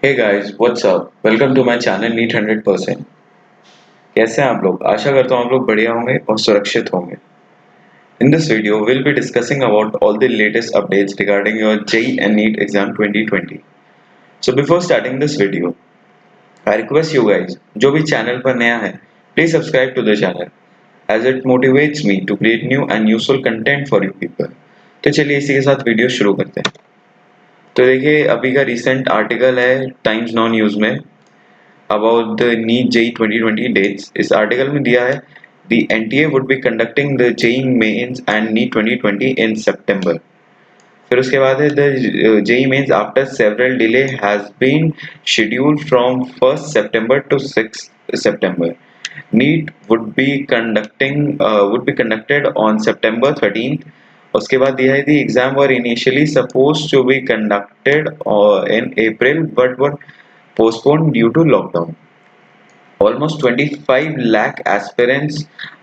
Hey guys, what's up? Welcome to my channel Neat 100%। कैसे हैं आप लोग? आशा करता हूँ आप लोग बढ़िया होंगे और सुरक्षित होंगे। In this video, we'll be discussing about all the latest updates regarding your JEE and NEET exam 2020। So before starting this video, I request you guys, जो भी चैनल पर नया है, please subscribe to the channel as it motivates me to create new and useful content for you people। तो चलिए इसी के साथ वीडियो शुरू करते हैं। तो देखिए अभी का रिसेंट आर्टिकल है टाइम्स नाउ न्यूज़ में about the NEET JEE 2020 dates। इस आर्टिकल में दिया है the NTA would be conducting the JEE mains and NEET 2020 in September। फिर उसके बाद है the JEE mains after several delay has been scheduled from 1st September to 6th September। NEET would be conducted on September 13th। उसके बाद दिया है the exam were initially supposed to be conducted in April but were postponed due to lockdown। Almost 25 lakh aspirants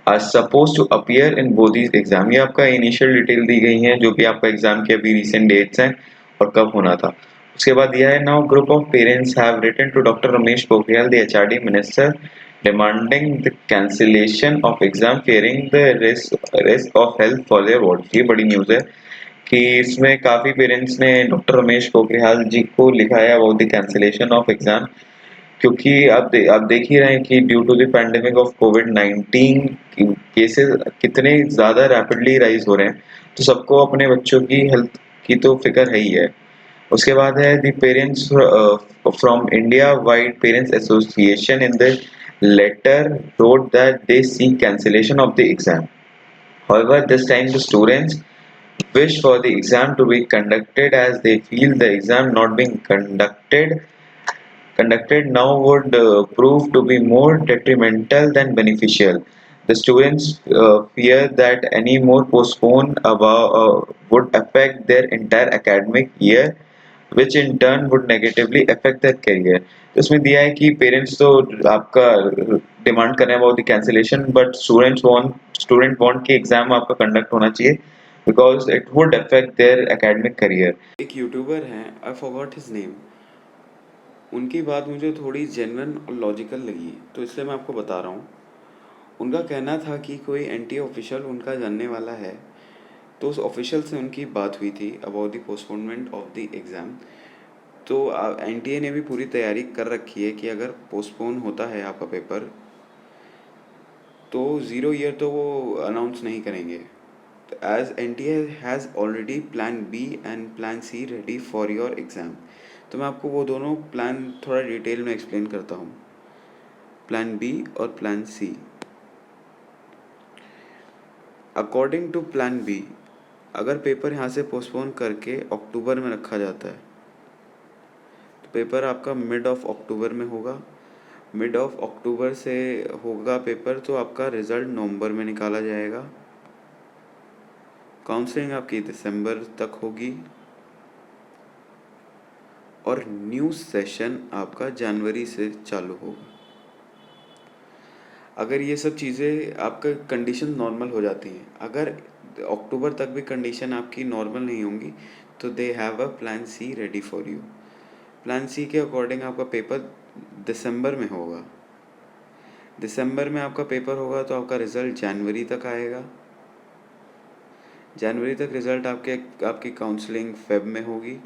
are supposed to appear in both these exam। ये आपका initial detail दी गई है जो भी आपका एग्जाम के अभी रिसेंट डेट्स हैं और कब होना था। उसके बाद दिया है now group of parents have written to doctor Ramesh Pokhriyal the HRD minister demanding the cancellation of exam fearing the risk of health for their wards। ये बड़ी न्यूज़ है कि इसमें काफी पेरेंट्स ने डॉक्टर रमेश पोखरियाल जी को लिखा है about the cancellation of exam. क्योंकि आप देख ही रहे हैं कि due to the pandemic of कोविड-19 केसेस कितने ज़्यादा रैपिडली राइज हो रहे हैं, तो सबको अपने बच्चों की हेल्थ की तो फिक्र है ही है। उसके बाद है the parents from India wide parents association in the letter wrote that they seek cancellation of the exam. However, this time the students wish for the exam to be conducted as they feel the exam not being conducted now would prove to be more detrimental than beneficial। The students fear that any more would affect their entire academic year, which in turn would negatively affect their career। तो इसमें दिया है कि parents तो आपका demand कर रहे हैं about the cancellation but student want कि एग्जाम आपका कंडक्ट होना चाहिए because it would affect there academic career. एक यूट्यूबर हैं, आई फॉरगॉट हिज नेम। उनकी बात मुझे थोड़ी जेन्युइन और लॉजिकल लगी, तो इसलिए मैं आपको बता रहा हूँ। उनका कहना था कि कोई एनटीए ऑफिशियल उनका जानने वाला है, तो उस ऑफिशियल से उनकी बात हुई थी about the postponement of the exam. तो एनटीए ने भी पूरी तैयारी कर रखी है कि अगर पोस्टपोन होता है आपका पेपर, तो 0 ईयर तो वो अनाउंस नहीं करेंगे। As NTA has already plan B and plan C ready for your exam। तो मैं आपको वो दोनों प्लान थोड़ा डिटेल में एक्सप्लेन करता हूँ, प्लान बी और plan C. According to plan B, अगर पेपर यहाँ से पोस्टपोन करके अक्टूबर में रखा जाता है, तो पेपर आपका मिड ऑफ अक्टूबर में होगा। मिड ऑफ अक्टूबर से होगा पेपर, तो आपका रिज़ल्ट नवंबर में निकाला जाएगा। काउंसलिंग आपकी दिसंबर तक होगी और न्यू सेशन आपका जनवरी से चालू होगा। अगर ये सब चीज़ें आपका कंडीशन नॉर्मल हो जाती हैं, अगर अक्टूबर तक भी कंडीशन आपकी नॉर्मल नहीं होंगी, तो they have a plan C ready for you. Plan C के अकॉर्डिंग आपका पेपर दिसंबर में होगा। दिसंबर में आपका पेपर होगा तो आपका रिज़ल्ट जनवरी तक आएगा। जनवरी तक रिज़ल्ट आपकी काउंसलिंग फेब में होगी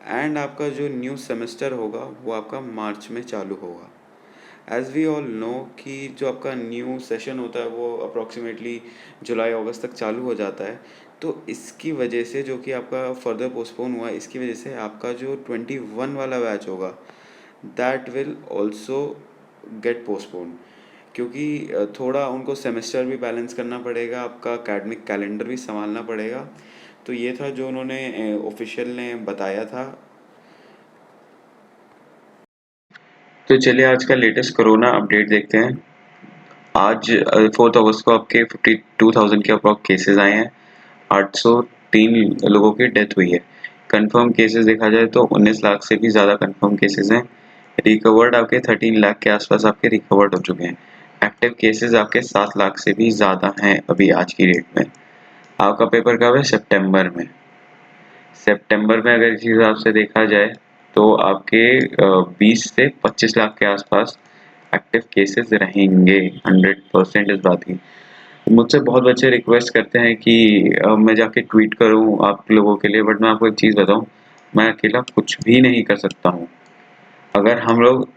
एंड आपका जो न्यू सेमेस्टर होगा वो आपका मार्च में चालू होगा। एज़ वी ऑल नो कि जो आपका न्यू सेशन होता है वो अप्रॉक्सीमेटली जुलाई अगस्त तक चालू हो जाता है। तो इसकी वजह से जो कि आपका फर्दर पोस्टपोन हुआ है, इसकी वजह से आपका जो 21 वाला बैच होगा that will also get postpone. क्योंकि थोड़ा उनको सेमेस्टर भी बैलेंस करना पड़ेगा, आपका एकेडमिक कैलेंडर भी संभालना पड़ेगा। तो ये था जो उन्होंने ऑफिशियल ने बताया था। तो चलिए आज का लेटेस्ट कोरोना अपडेट देखते हैं। आज 4 अगस्त को आपके 52,000 के अप्रॉक्स केसेस आए हैं। 803 लोगों की डेथ हुई है। कंफर्म केसेस देखा जाए तो 19 लाख से भी ज़्यादा कंफर्म केसेस हैं। रिकवर्ड आपके 13 लाख के आसपास आपके रिकवर्ड हो चुके हैं। एक्टिव केसेस आपके 7 लाख से भी ज़्यादा हैं अभी आज की डेट में। आपका पेपर कब है? सितंबर में। सितंबर में अगर इस हिसाब से देखा जाए तो आपके 20 से 25 लाख के आसपास एक्टिव केसेस रहेंगे 100% इस बात की। मुझसे बहुत बच्चे रिक्वेस्ट करते हैं कि मैं जाके ट्वीट करूं आप लोगों के लिए, बट मैं आपको एक चीज़ बताऊं, मैं अकेला कुछ भी नहीं कर सकता हूं। अगर हम लोग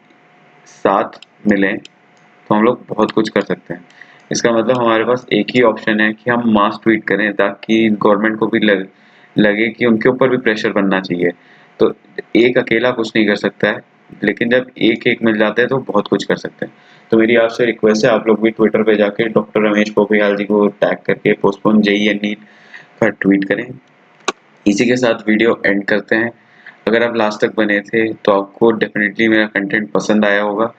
साथ मिलें तो हम लोग बहुत कुछ कर सकते हैं। इसका मतलब हमारे पास एक ही ऑप्शन है कि हम मास ट्वीट करें ताकि गवर्नमेंट को भी लगे कि उनके ऊपर भी प्रेशर बनना चाहिए। तो एक अकेला कुछ नहीं कर सकता है, लेकिन जब एक-एक मिल जाते हैं तो बहुत कुछ कर सकते हैं। तो मेरी आपसे रिक्वेस्ट है, आप लोग भी ट्विटर पे जाके डॉक्टर रमेश पोखरियाल जी को टैग करके पोस्टपोन जेईई एंड नीट का ट्वीट करें। इसी के साथ वीडियो एंड करते हैं। अगर आप लास्ट तक बने थे तो आपको डेफिनेटली मेरा कंटेंट पसंद आया होगा।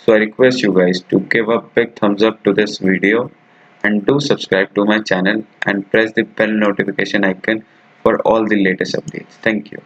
So I request you guys to give a big thumbs up to this video and do subscribe to my channel and press the bell notification icon for all the latest updates. Thank you.